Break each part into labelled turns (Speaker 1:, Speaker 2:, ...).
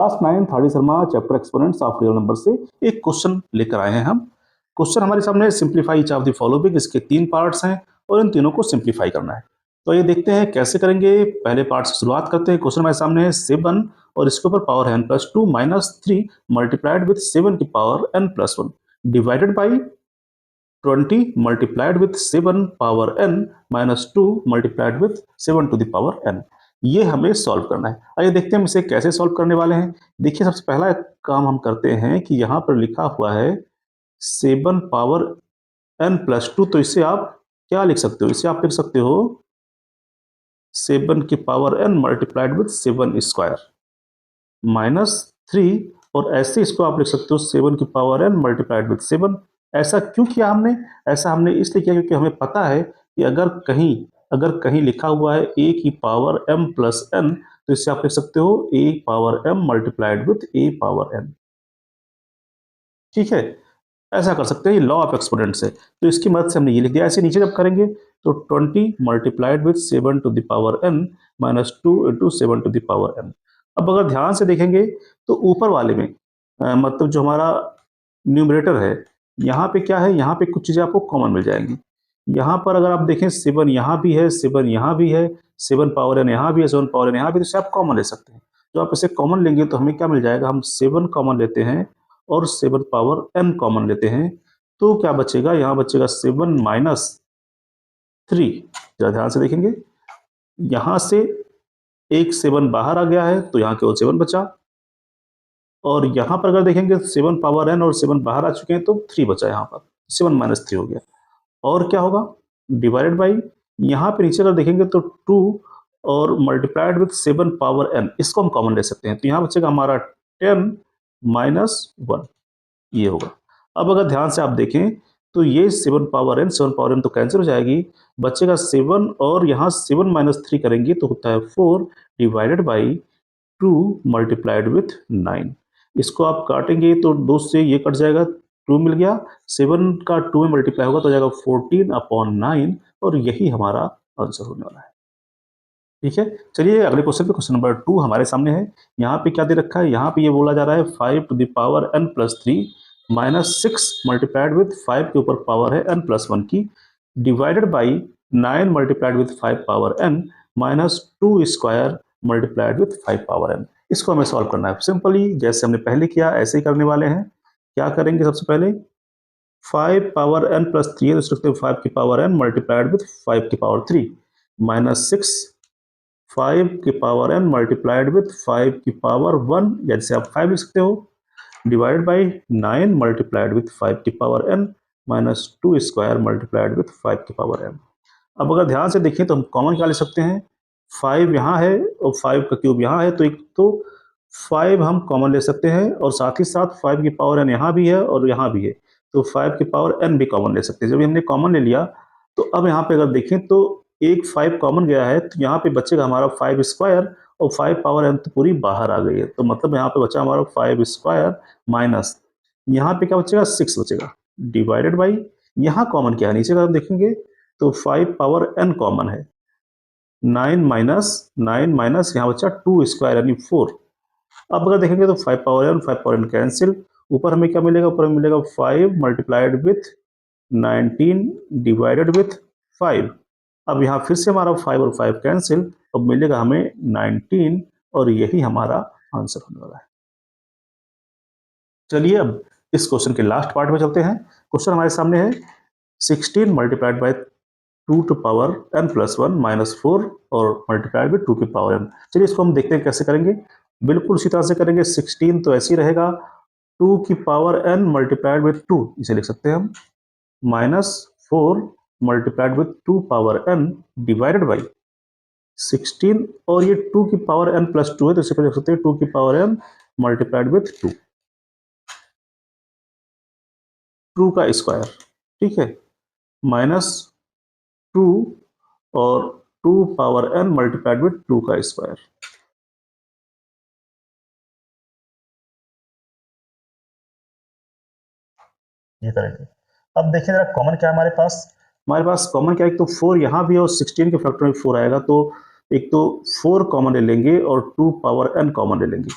Speaker 1: Class 9 thirty Sharma chapter exponents of real number से एक question लेकर आए हैं हम। क्वेश्चन हमारे सामने है simplify each of the following. इसके 3 पार्ट्स हैं और इन तीनों को सिंप्लीफाई करना है। तो ये देखते हैं कैसे करेंगे। पहले पार्ट से शुरुआत करते हैं। क्वेश्चन हमारे सामने है 7 और इसके ऊपर पावर है n+2 -3 मल्टीप्लाइड विथ 7 की power n+1 divided by 20 multiplied with 7 power n-2 multiplied with 7 to the power n। ये हमें सॉल्व करना है। आइए देखते हैं हम इसे कैसे सॉल्व करने वाले हैं। देखिए सबसे पहला काम हम करते हैं कि यहाँ पर लिखा हुआ है 7 पावर n+2, तो इसे आप क्या लिख सकते हो? इसे आप लिख सकते हो 7 की power n multiplied with 7 square -3, और ऐसे इसको आप लिख सकते हो 7 की पावर n मल्टीप्लाइड विथ 7। ऐसा क्यों किया हमने? ऐसा हमने इसलिए किया क्योंकि हमें पता है कि अगर कहीं लिखा हुआ है a की पावर m+n, तो इससे आप लिख सकते हो a power m multiplied with a power n। ठीक है, ऐसा कर सकते हैं, ये लॉ ऑफ एक्सपोनेंट्स है, तो इसकी मदद से हमने ये लिख दिया। ऐसे नीचे जब करेंगे तो 20 multiplied with 7 to the power n-2 into 7 to the power n। अब अगर ध्यान से देखेंगे तो ऊपर वाले में मतलब जो हमारा न्यूमरेटर है, यहाँ पे क्या है, यहाँ पे कुछ चीज़ें आपको कॉमन मिल जाएंगी। यहाँ पर अगर आप देखें 7 यहाँ भी है, 7 यहाँ भी है, 7 पावर n यहाँ भी है, 7 पावर n यहाँ भी, तो इसे आप कॉमन ले सकते हैं। तो आप इसे कॉमन लेंगे तो हमें क्या मिल जाएगा, हम 7 कॉमन लेते हैं और 7 पावर n कॉमन लेते हैं, तो क्या बचेगा, यहाँ बचेगा 7 -3। जरा ध्यान से देखेंगे, यहाँ से एक 7 बाहर आ गया है तो यहाँ केवल 7 बचा, और यहाँ पर अगर देखेंगे 7 पावर n और 7 बाहर आ चुके हैं तो 3 बचा, यहाँ पर 7 -3 हो गया। और क्या होगा, डिवाइडेड बाई, यहाँ पे नीचे अगर देखेंगे तो 2 और मल्टीप्लाइड विथ 7 पावर n, इसको हम कॉमन ले सकते हैं, तो यहाँ बचेगा हमारा 10 -1, ये होगा। अब अगर ध्यान से आप देखें तो ये 7 पावर n तो कैंसिल हो जाएगी, बचेगा 7, और यहाँ 7 -3 करेंगे तो होता है 4 डिवाइडेड बाई 2 मल्टीप्लाइड विथ 9। इसको आप काटेंगे तो 2 से ये कट जाएगा, 2 मिल गया, 7 का 2 में मल्टीप्लाई होगा तो हो जाएगा 14/9, और यही हमारा आंसर होने वाला है। ठीक है, चलिए अगले क्वेश्चन पे, क्वेश्चन नंबर 2 हमारे सामने है। यहाँ पे क्या दे रखा है, यहाँ पे ये बोला जा रहा है 5 to the power n+3 -6 multiplied with 5 के ऊपर पावर है n+1 की, divided by 9 multiplied with 5 power n -2 square multiplied with 5 power n। इसको हमें सॉल्व करना है। सिंपली जैसे हमने पहले किया ऐसे ही करने वाले हैं। क्या करेंगे, सबसे पहले 5 पावर n+3 है तो इस रखते हैं 5 की पावर n मल्टीप्लाइड विथ 5 की पावर 3 -6 5 की पावर n मल्टीप्लाइड विथ 5 की पावर 1, जैसे आप 5 लिख सकते हो, डिवाइडेड बाई 9 मल्टीप्लाइड विथ 5 की power n -2 square multiplied with 5 की पावर n। अब अगर ध्यान से देखें तो हम कॉमन क्या ले सकते हैं, 5 यहाँ है और 5 का क्यूब यहाँ है, तो एक तो 5 हम कॉमन ले सकते हैं, और साथ ही साथ 5 की पावर n यहाँ भी है और यहाँ भी है, तो 5 की पावर n भी कॉमन ले सकते हैं। जब हमने कॉमन ले लिया तो अब यहाँ पे अगर देखें तो एक 5 कॉमन गया है, तो यहाँ पे बचेगा हमारा 5 स्क्वायर, और 5 पावर n तो पूरी बाहर आ गई है, तो मतलब यहाँ पे बचा हमारा 5 स्क्वायर माइनस, यहाँ पे क्या बचेगा, 6 बचेगा, डिवाइडेड बाई, यहाँ कॉमन क्या है, नीचे का देखेंगे तो 5 पावर n कॉमन है, 9 माइनस यहाँ बचा 2 स्क्वायर यानी 4। अब अगर देखेंगे तो 5 पावर n कैंसिल, ऊपर हमें क्या मिलेगा, ऊपर हमें मिलेगा 5 मल्टीप्लाइड विथ 19 डिवाइडेड विथ 5। अब यहाँ फिर से हमारा 5 और 5 कैंसिल, अब मिलेगा हमें 19, और यही हमारा आंसर होने वाला है। चलिए अब इस क्वेश्चन के लास्ट पार्ट में चलते हैं। क्वेश्चन हमारे सामने है 16 multiplied by 2 to power n+1 -4 और मल्टीप्लाइड विथ 2 की पावर n। चलिए इसको हम देखते हैं कैसे करेंगे। बिल्कुल उसी तरह से करेंगे। 16 तो ऐसे ही रहेगा, 2 की पावर n मल्टीप्लाइड विथ 2 इसे लिख सकते हैं हम, -4 multiplied with 2 power n divided by 16, और ये 2 की पावर n+2 है तो इसे लिख सकते हैं 2 की पावर n मल्टीप्लाइड विथ 2 का स्क्वायर। ठीक है, -2 और 2 पावर n मल्टीप्लाइड विथ 2 का स्क्वायर। ये करेंगे। अब देखिए जरा कॉमन क्या है हमारे पास कॉमन क्या है, एक तो 4 यहाँ भी है और 16 के फैक्टर में 4 आएगा, तो एक तो 4 कॉमन ले लेंगे और 2 पावर n कॉमन ले लेंगे,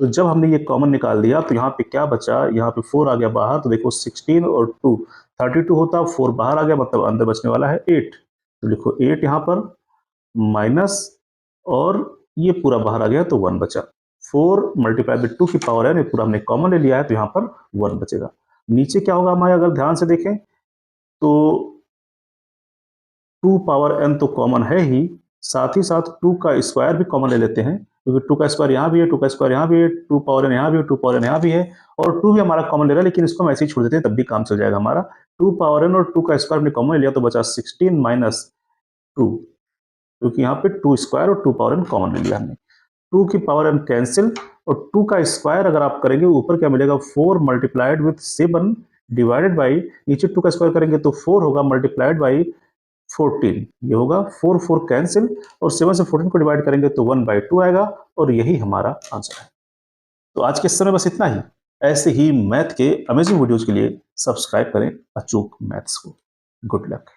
Speaker 1: तो जब हमने ये कॉमन निकाल दिया तो यहाँ पे क्या बचा, यहाँ पे 4 आ गया बाहर, तो देखो 16 और 2 32 होता, 4 बाहर आ गया, मतलब अंदर बचने वाला है 8। तो लिखो 8 यहाँ पर माइनस, और ये पूरा बाहर आ गया तो 1 बचा। 4 मल्टीप्लाई बाई 2 की पावर n, ये पूरा हमने कॉमन ले लिया है तो यहाँ पर 1 बचेगा। नीचे क्या होगा हमारे, अगर ध्यान से देखें तो 2 पावर n तो कॉमन है ही, साथ ही साथ 2 का स्क्वायर भी कॉमन ले लेते हैं, क्योंकि 2 का स्क्वायर यहाँ भी है, 2 का स्क्वायर यहाँ भी है, 2 पावर n यहाँ भी है, 2 पावर n यहाँ भी है, और 2 भी हमारा कॉमन ले रहा है, लेकिन इसको हम ऐसे ही छोड़ देते हैं तब भी काम चल जाएगा हमारा। 2 पावर n और 2 का स्क्वायर हमने कॉमन ले लिया तो बचा 16 माइनस 2, क्योंकि यहाँ पे 2 स्क्वायर और 2 पावर n कॉमन ले लिया हमने। 2 की पावर n कैंसिल, और 2 का स्क्वायर अगर आप करेंगे ऊपर क्या मिलेगा, 4 मल्टीप्लाइड विथ 7 डिवाइडेड बाई, नीचे 2 का स्क्वायर करेंगे तो 4 होगा मल्टीप्लाइड बाई 14, ये होगा 4 4 कैंसिल, और 7 से 14 को डिवाइड करेंगे तो 1/2 आएगा, और यही हमारा आंसर है। तो आज के समय बस इतना ही। ऐसे ही मैथ के अमेजिंग वीडियोज के लिए सब्सक्राइब करें अचूक मैथ्स को। Good luck.